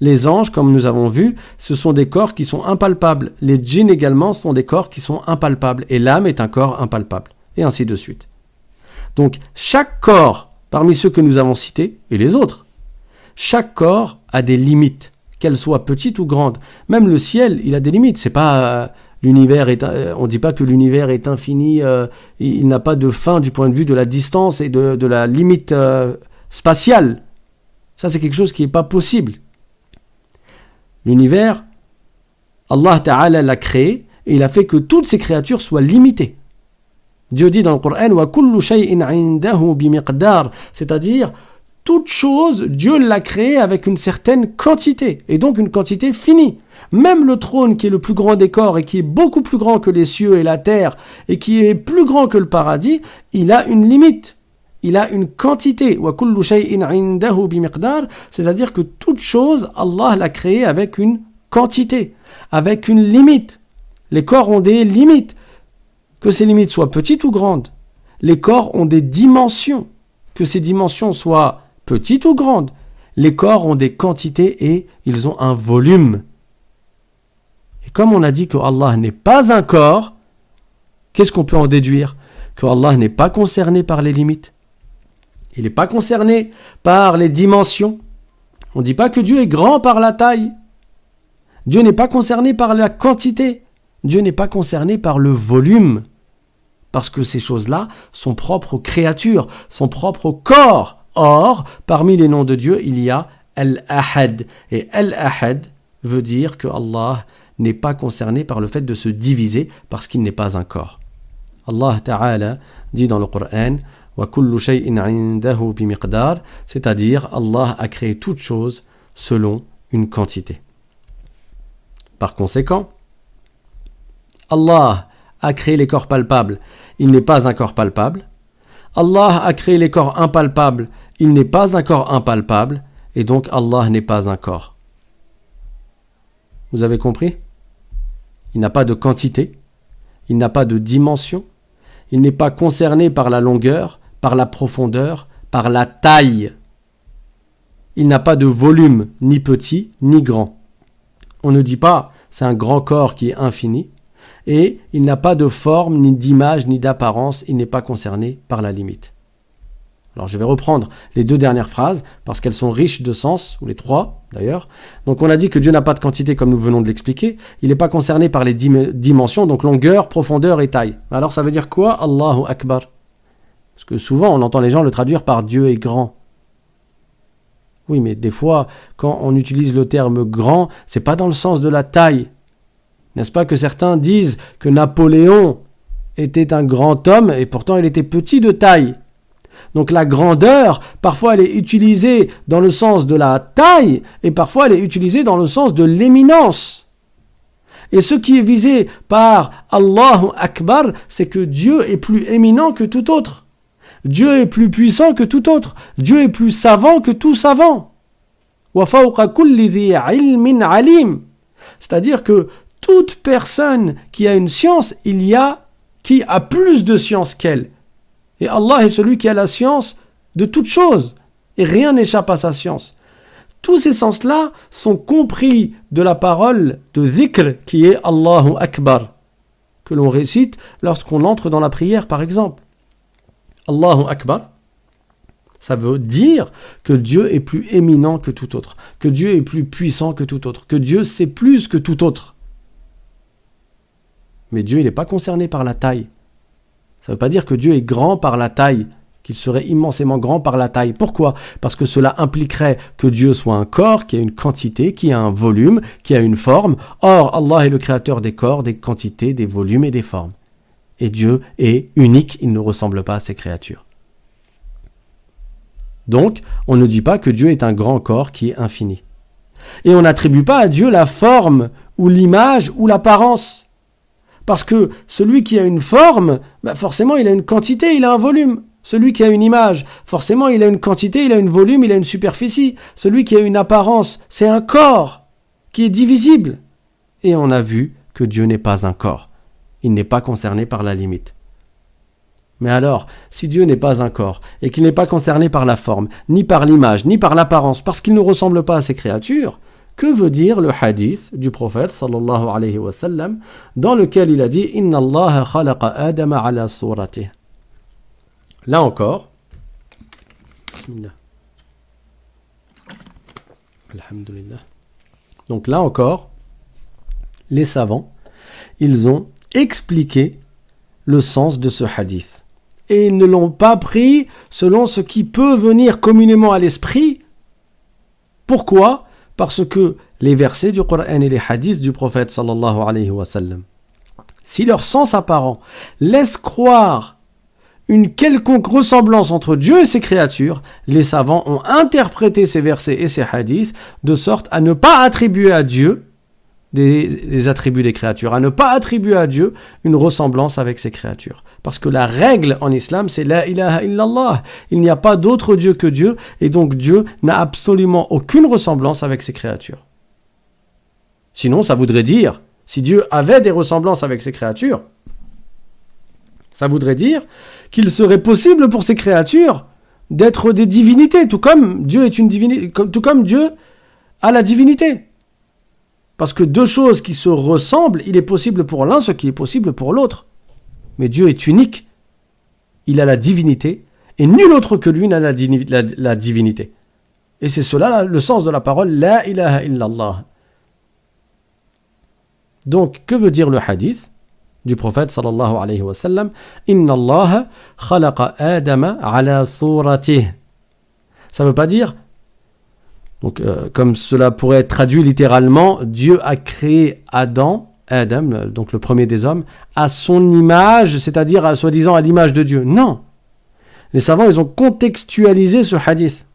Les anges, comme nous avons vu, ce sont des corps qui sont impalpables. Les djinns également sont des corps qui sont impalpables. Et l'âme est un corps impalpable. Et ainsi de suite. Donc, chaque corps, parmi ceux que nous avons cités, et les autres, chaque corps a des limites, qu'elles soient petites ou grandes. Même le ciel, il a des limites. C'est pas... L'univers on ne dit pas que l'univers est infini, il n'a pas de fin du point de vue de la distance et de la limite spatiale. Ça, c'est quelque chose qui n'est pas possible. L'univers, Allah Ta'ala l'a créé et il a fait que toutes ces créatures soient limitées. Dieu dit dans le Coran wa kullu shay'in 'indahu bimiqdar, c'est-à-dire toute chose, Dieu l'a créée avec une certaine quantité et donc une quantité finie. Même le trône qui est le plus grand des corps et qui est beaucoup plus grand que les cieux et la terre et qui est plus grand que le paradis, il a une limite, il a une quantité. Wa kullu shay'in 'indahu bimiqdar, c'est-à-dire que toute chose, Allah l'a créée avec une quantité, avec une limite. Les corps ont des limites, que ces limites soient petites ou grandes. Les corps ont des dimensions, que ces dimensions soient petites ou grandes. Les corps ont des quantités et ils ont un volume. Et comme on a dit que Allah n'est pas un corps, qu'est-ce qu'on peut en déduire? Que Allah n'est pas concerné par les limites. Il n'est pas concerné par les dimensions. On ne dit pas que Dieu est grand par la taille. Dieu n'est pas concerné par la quantité. Dieu n'est pas concerné par le volume. Parce que ces choses-là sont propres aux créatures, sont propres au corps. Or, parmi les noms de Dieu, il y a Al-Ahad. Et Al-Ahad veut dire que Allah n'est pas concerné par le fait de se diviser parce qu'il n'est pas un corps. Allah Ta'ala dit dans le Coran wa kullu shay'in 'indahu bimiqdar, c'est-à-dire Allah a créé toute chose selon une quantité. Par conséquent, Allah a créé les corps palpables, il n'est pas un corps palpable. Allah a créé les corps impalpables, il n'est pas un corps impalpable, et donc Allah n'est pas un corps. Vous avez compris? Il n'a pas de quantité, il n'a pas de dimension, il n'est pas concerné par la longueur, par la profondeur, par la taille. Il n'a pas de volume, ni petit, ni grand. On ne dit pas, c'est un grand corps qui est infini, et il n'a pas de forme, ni d'image, ni d'apparence, il n'est pas concerné par la limite. Alors je vais reprendre les deux dernières phrases, parce qu'elles sont riches de sens, ou les trois d'ailleurs. Donc on a dit que Dieu n'a pas de quantité comme nous venons de l'expliquer, il n'est pas concerné par les dimensions, donc longueur, profondeur et taille. Alors ça veut dire quoi? Allahu Akbar. Parce que souvent on entend les gens le traduire par Dieu est grand. Oui, mais des fois, quand on utilise le terme grand, c'est pas dans le sens de la taille. N'est-ce pas que certains disent que Napoléon était un grand homme et pourtant il était petit de taille. Donc la grandeur, parfois elle est utilisée dans le sens de la taille et parfois elle est utilisée dans le sens de l'éminence. Et ce qui est visé par Allahu Akbar, c'est que Dieu est plus éminent que tout autre. Dieu est plus puissant que tout autre. Dieu est plus savant que tout savant. Wa fawqa kulli dhi ilmin alim. C'est-à-dire que toute personne qui a une science, il y a qui a plus de science qu'elle. Et Allah est celui qui a la science de toutes choses. Et rien n'échappe à sa science. Tous ces sens-là sont compris de la parole de dhikr qui est Allahu Akbar, que l'on récite lorsqu'on entre dans la prière par exemple. Allahu Akbar, ça veut dire que Dieu est plus éminent que tout autre, que Dieu est plus puissant que tout autre, que Dieu sait plus que tout autre. Mais Dieu, il n'est pas concerné par la taille. Ça ne veut pas dire que Dieu est grand par la taille, qu'il serait immensément grand par la taille. Pourquoi? Parce que cela impliquerait que Dieu soit un corps qui a une quantité, qui a un volume, qui a une forme. Or, Allah est le créateur des corps, des quantités, des volumes et des formes. Et Dieu est unique, il ne ressemble pas à ses créatures. Donc, on ne dit pas que Dieu est un grand corps qui est infini. Et on n'attribue pas à Dieu la forme ou l'image ou l'apparence. Parce que celui qui a une forme, forcément il a une quantité, il a un volume. Celui qui a une image, forcément il a une quantité, il a un volume, il a une superficie. Celui qui a une apparence, c'est un corps qui est divisible. Et on a vu que Dieu n'est pas un corps. Il n'est pas concerné par la limite. Mais alors, si Dieu n'est pas un corps et qu'il n'est pas concerné par la forme, ni par l'image, ni par l'apparence, parce qu'il ne ressemble pas à ses créatures, que veut dire le hadith du prophète sallallahu alayhi wa sallam dans lequel il a dit Inna Allah khalaqa Adama ala suratih. Là encore, bismillah. Alhamdulillah. Donc là encore, les savants, ils ont expliqué le sens de ce hadith. Et ils ne l'ont pas pris selon ce qui peut venir communément à l'esprit. Pourquoi ? Parce que les versets du Coran et les hadiths du prophète sallallahu alayhi wa sallam, si leur sens apparent laisse croire une quelconque ressemblance entre Dieu et ses créatures, les savants ont interprété ces versets et ces hadiths de sorte à ne pas attribuer à Dieu des attributs des créatures, à ne pas attribuer à Dieu une ressemblance avec ses créatures. Parce que la règle en islam, c'est la ilaha illallah. Il n'y a pas d'autre Dieu que Dieu, et donc Dieu n'a absolument aucune ressemblance avec ses créatures. Sinon, ça voudrait dire, si Dieu avait des ressemblances avec ses créatures, ça voudrait dire qu'il serait possible pour ces créatures d'être des divinités, tout comme Dieu est une divinité, tout comme Dieu a la divinité. Parce que deux choses qui se ressemblent, il est possible pour l'un ce qui est possible pour l'autre. Mais Dieu est unique. Il a la divinité et nul autre que lui n'a la divinité. Et c'est cela le sens de la parole La ilaha illallah. Donc, que veut dire le hadith du prophète sallallahu alayhi wa sallam Inna Allah khalaqa Adama ala suratih. Ça ne veut pas dire, donc, comme cela pourrait être traduit littéralement, Dieu a créé Adam, donc le premier des hommes, à son image, c'est-à-dire soi-disant à l'image de Dieu. Non. Les savants, ils ont contextualisé ce hadith.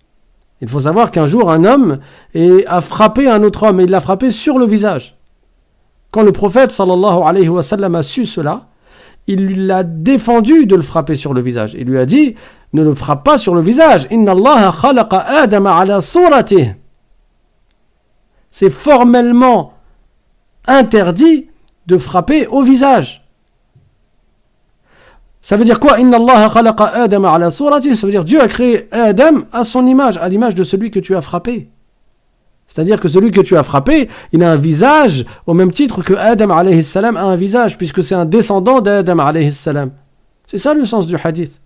Il faut savoir qu'un jour, un homme a frappé un autre homme et il l'a frappé sur le visage. Quand le prophète sallallahu alayhi wa sallam a su cela, il l'a défendu de le frapper sur le visage. Il lui a dit, ne le frappe pas sur le visage. Inna Allah khalaqa Adama ala suratih. C'est formellement interdit de frapper au visage. Ça veut dire quoi? Inna Allah khalaqa Adama ala suratih. Ça veut dire Dieu a créé Adam à son image, à l'image de celui que tu as frappé. C'est-à-dire que celui que tu as frappé, il a un visage au même titre que Adam alayhi salam a un visage, puisque c'est un descendant d'Adam alayhi salam. C'est ça le sens du hadith.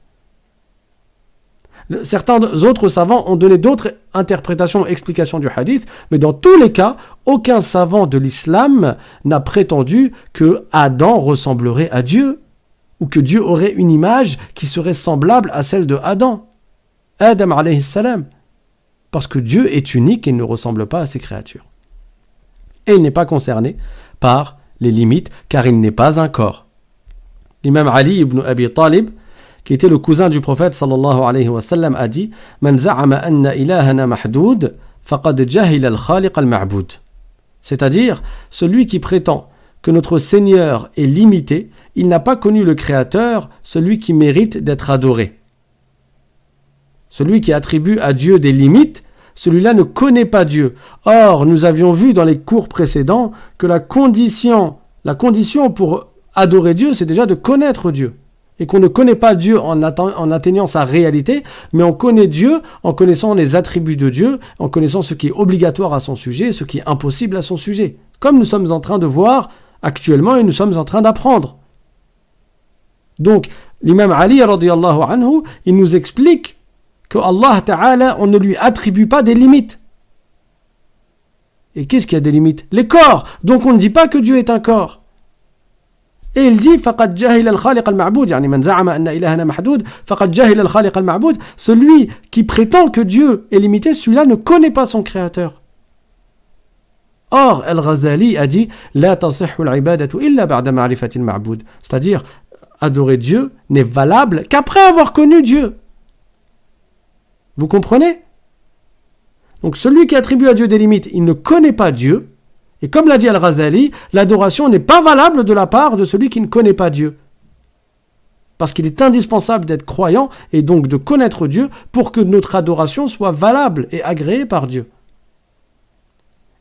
Certains autres savants ont donné d'autres interprétations et explications du hadith, mais dans tous les cas, aucun savant de l'islam n'a prétendu que Adam ressemblerait à Dieu, ou que Dieu aurait une image qui serait semblable à celle de Adam alayhi salam. Parce que Dieu est unique et ne ressemble pas à ses créatures. Et il n'est pas concerné par les limites, car il n'est pas un corps. L'imam Ali ibn Abi Talib, qui était le cousin du prophète sallallahu alayhi wa sallam, a dit « Man za'ama anna ilahana mahdoud, faqad jahila al-khaliq al-ma'boud » C'est-à-dire, celui qui prétend que notre Seigneur est limité, il n'a pas connu le Créateur, celui qui mérite d'être adoré. Celui qui attribue à Dieu des limites, celui-là ne connaît pas Dieu. Or, nous avions vu dans les cours précédents que la condition pour adorer Dieu, c'est déjà de connaître Dieu. Et qu'on ne connaît pas Dieu en atteignant sa réalité, mais on connaît Dieu en connaissant les attributs de Dieu, en connaissant ce qui est obligatoire à son sujet, ce qui est impossible à son sujet. Comme nous sommes en train de voir actuellement et nous sommes en train d'apprendre. Donc, l'imam Ali, radiyallahu anhu, il nous explique que Allah Ta'ala, on ne lui attribue pas des limites. Et qu'est-ce qu'il y a des limites? Les corps. Donc on ne dit pas que Dieu est un corps. Et il dit فَقَدْ جَهِلَ الْخَالِقَ الْمَعْبُودِ يعني من زعم أن إلهنا محدود فقد جهل الخالق المعبود. Celui qui prétend que Dieu est limité, celui-là ne connaît pas son créateur. Or, Al-Ghazali a dit لا تصح العبادة إلا بعد معرفة المعبود. C'est-à-dire, adorer Dieu n'est valable qu'après avoir connu Dieu. Vous comprenez? Donc celui qui attribue à Dieu des limites, il ne connaît pas Dieu. Et comme l'a dit Al-Ghazali, l'adoration n'est pas valable de la part de celui qui ne connaît pas Dieu. Parce qu'il est indispensable d'être croyant et donc de connaître Dieu pour que notre adoration soit valable et agréée par Dieu.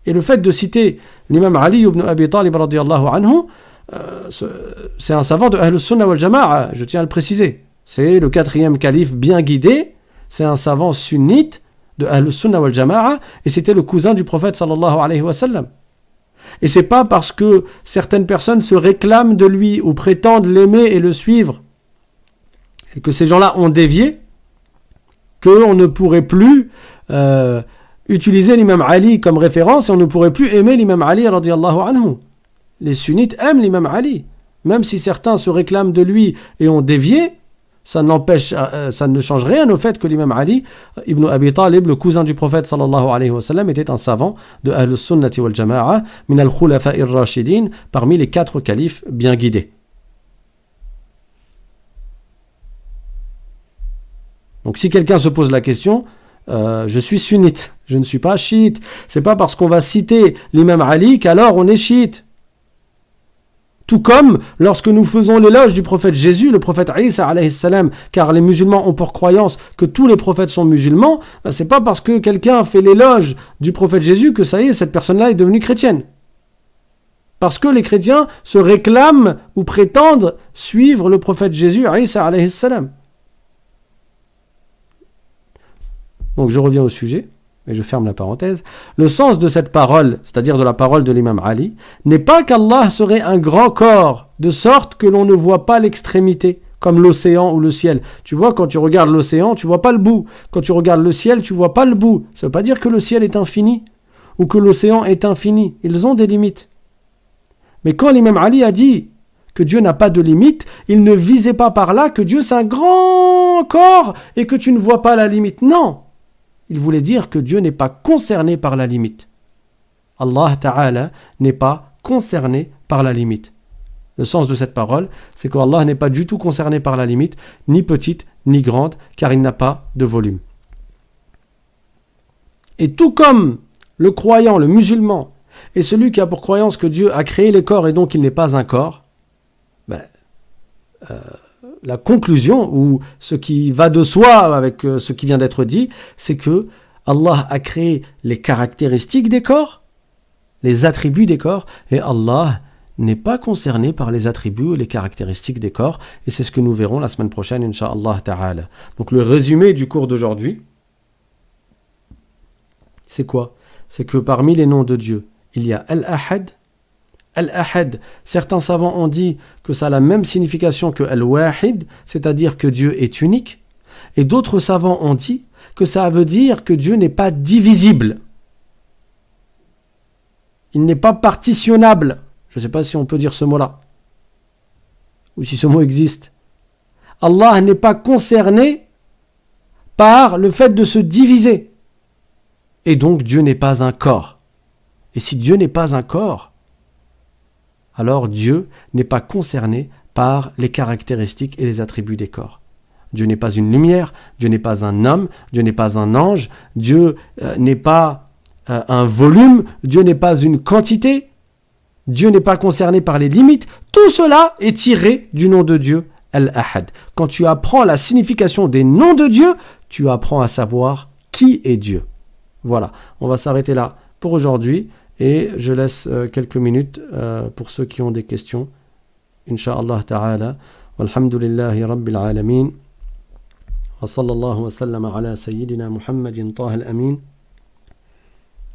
Et le fait de citer l'imam Ali ibn Abi Talib radiyallahu anhu, c'est un savant de Ahl Sunnah wal Jama'a, je tiens à le préciser. C'est le 4e calife bien guidé, c'est un savant sunnite de Ahl Sunnah wal Jama'a, et c'était le cousin du prophète sallallahu alayhi wa sallam. Et c'est pas parce que certaines personnes se réclament de lui ou prétendent l'aimer et le suivre, et que ces gens-là ont dévié, qu'on ne pourrait plus utiliser l'imam Ali comme référence et on ne pourrait plus aimer l'imam Ali radiyallahu anhu. Les sunnites aiment l'imam Ali. Même si certains se réclament de lui et ont dévié, ça ne change rien au fait que l'imam Ali ibn Abi Talib, le cousin du prophète sallallahu alayhi wa sallam, était un savant de Ahl Sunnati wal Jama'a, min al-Khulafa'i ar-Rashidin, parmi les 4 califes bien guidés. Donc si quelqu'un se pose la question, je suis sunnite, je ne suis pas chiite. C'est pas parce qu'on va citer l'imam Ali qu'alors on est chiite. Tout comme lorsque nous faisons l'éloge du prophète Jésus, le prophète Isa alayhi salam, car les musulmans ont pour croyance que tous les prophètes sont musulmans, c'est pas parce que quelqu'un fait l'éloge du prophète Jésus que ça y est, cette personne-là est devenue chrétienne. Parce que les chrétiens se réclament ou prétendent suivre le prophète Jésus, Isa alayhi salam. Donc je reviens au sujet, et je ferme la parenthèse. Le sens de cette parole, c'est-à-dire de la parole de l'imam Ali, n'est pas qu'Allah serait un grand corps, de sorte que l'on ne voit pas l'extrémité, comme l'océan ou le ciel. Tu vois, quand tu regardes l'océan, tu vois pas le bout. Quand tu regardes le ciel, tu vois pas le bout. Ça ne veut pas dire que le ciel est infini, ou que l'océan est infini. Ils ont des limites. Mais quand l'imam Ali a dit que Dieu n'a pas de limite, il ne visait pas par là que Dieu c'est un grand corps et que tu ne vois pas la limite. Non! Il voulait dire que Dieu n'est pas concerné par la limite. Allah Ta'ala n'est pas concerné par la limite. Le sens de cette parole, c'est qu'Allah n'est pas du tout concerné par la limite, ni petite, ni grande, car il n'a pas de volume. Et tout comme le croyant, le musulman, est celui qui a pour croyance que Dieu a créé les corps et donc il n'est pas un corps, la conclusion, ou ce qui va de soi avec ce qui vient d'être dit, c'est que Allah a créé les caractéristiques des corps, les attributs des corps, et Allah n'est pas concerné par les attributs et les caractéristiques des corps, et c'est ce que nous verrons la semaine prochaine, Inch'Allah Ta'ala. Donc le résumé du cours d'aujourd'hui, c'est quoi? C'est que parmi les noms de Dieu, il y a Al-Ahad. Al-Ahad, certains savants ont dit que ça a la même signification que Al-Wahid, c'est-à-dire que Dieu est unique, et d'autres savants ont dit que ça veut dire que Dieu n'est pas divisible. Il n'est pas partitionnable. Je ne sais pas si on peut dire ce mot-là, ou si ce mot existe. Allah n'est pas concerné par le fait de se diviser. Et donc Dieu n'est pas un corps. Et si Dieu n'est pas un corps, alors Dieu n'est pas concerné par les caractéristiques et les attributs des corps. Dieu n'est pas une lumière, Dieu n'est pas un homme, Dieu n'est pas un ange, Dieu n'est pas un volume, Dieu n'est pas une quantité, Dieu n'est pas concerné par les limites. Tout cela est tiré du nom de Dieu, Al-Ahad. Quand tu apprends la signification des noms de Dieu, tu apprends à savoir qui est Dieu. Voilà, on va s'arrêter là pour aujourd'hui. Et je laisse quelques minutes pour ceux qui ont des questions. Inch'Allah ta'ala. Walhamdulillahi rabbil alamin. Wa sallallahu wa sallam ala sayyidina Muhammadin taha al-amin.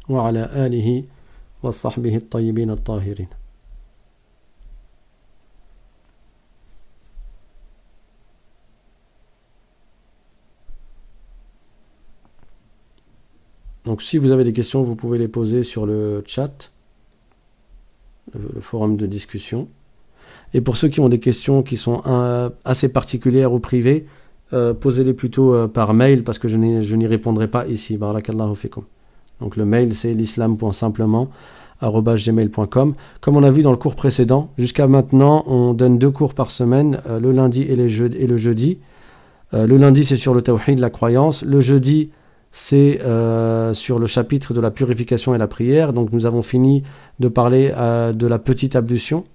Wa ala alihi wa sahbihi at-tayyibin at-tahirin. Donc si vous avez des questions, vous pouvez les poser sur le chat, le forum de discussion. Et pour ceux qui ont des questions qui sont assez particulières ou privées, posez-les plutôt par mail parce que je n'y répondrai pas ici. Barakallahu fikum. Donc le mail c'est l'islam.simplement@gmail.com. Comme on a vu dans le cours précédent, jusqu'à maintenant on donne 2 cours par semaine, le lundi et le jeudi. Le lundi c'est sur le tawhid, la croyance. Le jeudi c'est sur le chapitre de la purification et la prière. Donc nous avons fini de parler de la petite ablution.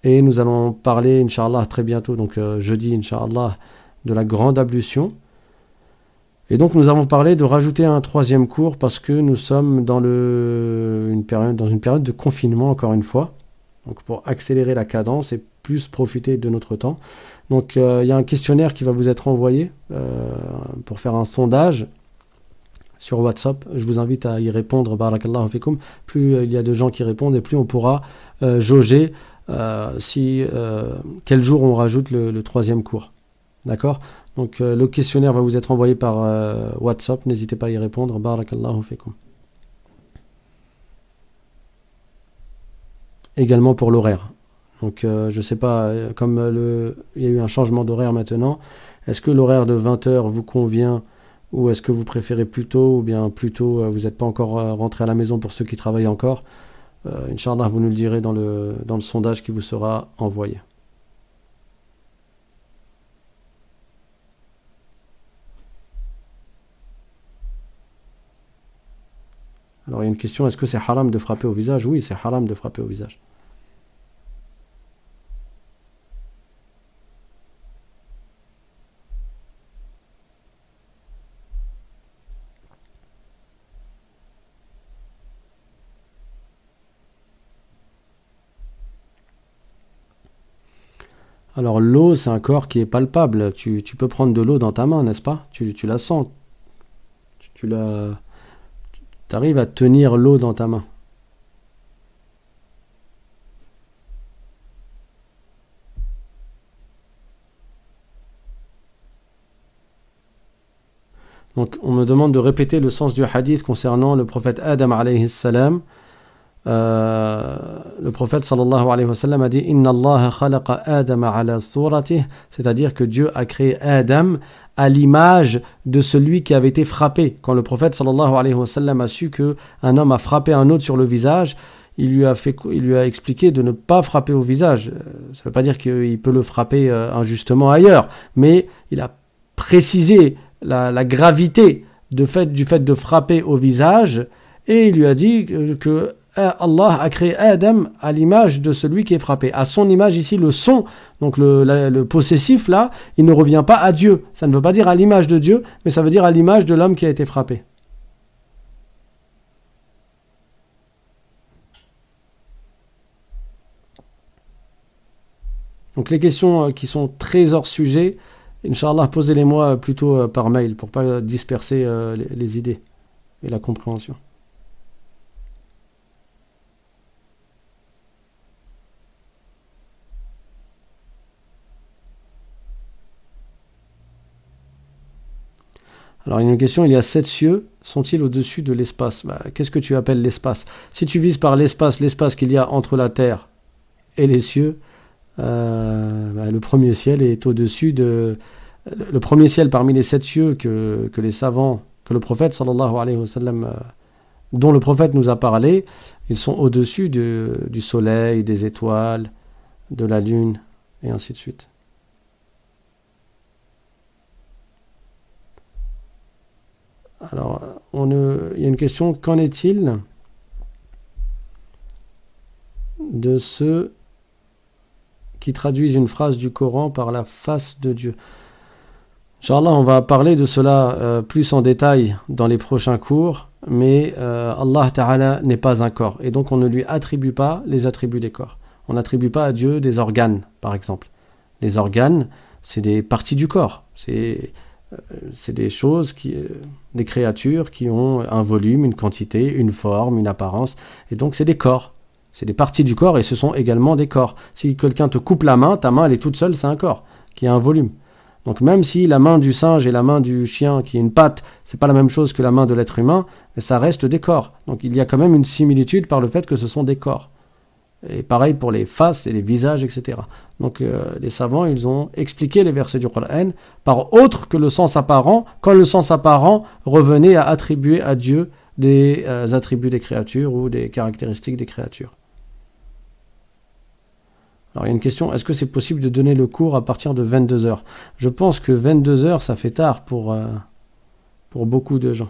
Et nous allons parler, Inch'Allah, très bientôt, donc jeudi, Inch'Allah, de la grande ablution. Et donc nous avons parlé de rajouter un troisième cours parce que nous sommes dans une période de confinement, encore une fois. Donc pour accélérer la cadence et plus profiter de notre temps. Donc il y a un questionnaire qui va vous être envoyé pour faire un sondage sur WhatsApp. Je vous invite à y répondre, barakallahu fikum. Plus il y a de gens qui répondent et plus on pourra jauger quel jour on rajoute le troisième cours. D'accord ? Donc le questionnaire va vous être envoyé par WhatsApp. N'hésitez pas à y répondre. Barakallahu fikum. Également pour l'horaire. Donc je ne sais pas, comme il y a eu un changement d'horaire maintenant, est-ce que l'horaire de 20h vous convient ou est-ce que vous préférez plus tôt ou bien plus tôt, vous n'êtes pas encore rentré à la maison pour ceux qui travaillent encore. Inch'Allah, vous nous le direz dans le sondage qui vous sera envoyé. Alors il y a une question, est-ce que c'est haram de frapper au visage ? Oui, c'est haram de frapper au visage. Alors l'eau, c'est un corps qui est palpable. Tu peux prendre de l'eau dans ta main, n'est-ce pas ? Tu la sens. Tu arrives à tenir l'eau dans ta main. Donc on me demande de répéter le sens du hadith concernant le prophète Adam alayhi salam. Le prophète sallallahu alayhi wa sallam a dit Inna Allah khalaqa Adam ala suratih, c'est-à-dire que Dieu a créé Adam à l'image de celui qui avait été frappé. Quand le prophète sallallahu alayhi wa sallam a su qu'un homme a frappé un autre sur le visage, il lui a expliqué de ne pas frapper au visage. Ça ne veut pas dire qu'il peut le frapper injustement ailleurs, mais il a précisé la gravité du fait de frapper au visage, et il lui a dit que Allah a créé Adam à l'image de celui qui est frappé. À son image ici, le son, donc le possessif là, il ne revient pas à Dieu. Ça ne veut pas dire à l'image de Dieu, mais ça veut dire à l'image de l'homme qui a été frappé. Donc les questions qui sont très hors sujet, Inch'Allah, posez-les-moi plutôt par mail pour ne pas disperser les idées et la compréhension. Alors il y a une question, il y a 7 cieux, sont-ils au-dessus de l'espace ? Qu'est-ce que tu appelles l'espace ? Si tu vises par l'espace qu'il y a entre la terre et les cieux, le premier ciel est au-dessus le premier ciel parmi les 7 cieux que les savants, que le prophète sallallahu alayhi wa sallam, dont le prophète nous a parlé, ils sont au-dessus du soleil, des étoiles, de la lune, et ainsi de suite. Alors, il y a une question, qu'en est-il de ceux qui traduisent une phrase du Coran par la face de Dieu ? Inch'Allah, on va parler de cela plus en détail dans les prochains cours, mais Allah Ta'ala n'est pas un corps, et donc on ne lui attribue pas les attributs des corps. On n'attribue pas à Dieu des organes, par exemple. Les organes, c'est des parties du corps, c'est des choses, des créatures qui ont un volume, une quantité, une forme, une apparence, et donc c'est des corps. C'est des parties du corps et ce sont également des corps. Si quelqu'un te coupe la main, ta main elle est toute seule, c'est un corps qui a un volume. Donc même si la main du singe et la main du chien qui est une patte, c'est pas la même chose que la main de l'être humain, mais ça reste des corps. Donc il y a quand même une similitude par le fait que ce sont des corps. Et pareil pour les faces et les visages, etc. Donc les savants, ils ont expliqué les versets du Coran par autre que le sens apparent, quand le sens apparent revenait à attribuer à Dieu des attributs des créatures ou des caractéristiques des créatures. Alors il y a une question, est-ce que c'est possible de donner le cours à partir de 22h ? Je pense que 22h, ça fait tard pour beaucoup de gens.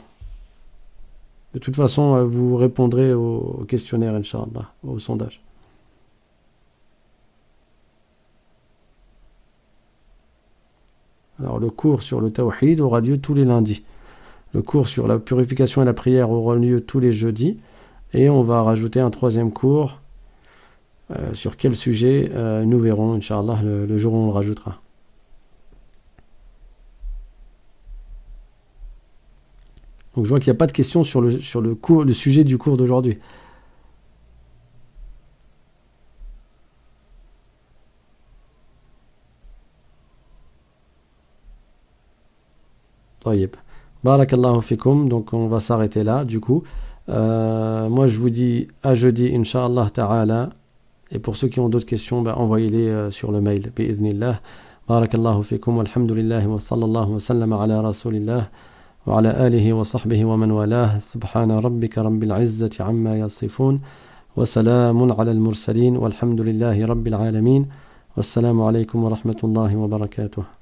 De toute façon, vous répondrez au questionnaire, Inch'Allah, au sondage. Alors, le cours sur le Tawhid aura lieu tous les lundis. Le cours sur la purification et la prière aura lieu tous les jeudis. Et on va rajouter un troisième cours sur quel sujet nous verrons, Inch'Allah, le jour où on le rajoutera. Donc je vois qu'il n'y a pas de questions sur le sujet du cours d'aujourd'hui. طيب. Barakallahu fikum. Donc on va s'arrêter là du coup. Moi je vous dis à jeudi Inch'Allah Ta'ala. Et pour ceux qui ont d'autres questions, envoyez-les sur le mail. Bi'idhnillah. Barakallahu fikum. Walhamdulillah wa sallallahu wa sallam ala rasulillah. وعلى آله وصحبه ومن والاه سبحان ربك رب العزة عما يصفون وسلام على المرسلين والحمد لله رب العالمين والسلام عليكم ورحمة الله وبركاته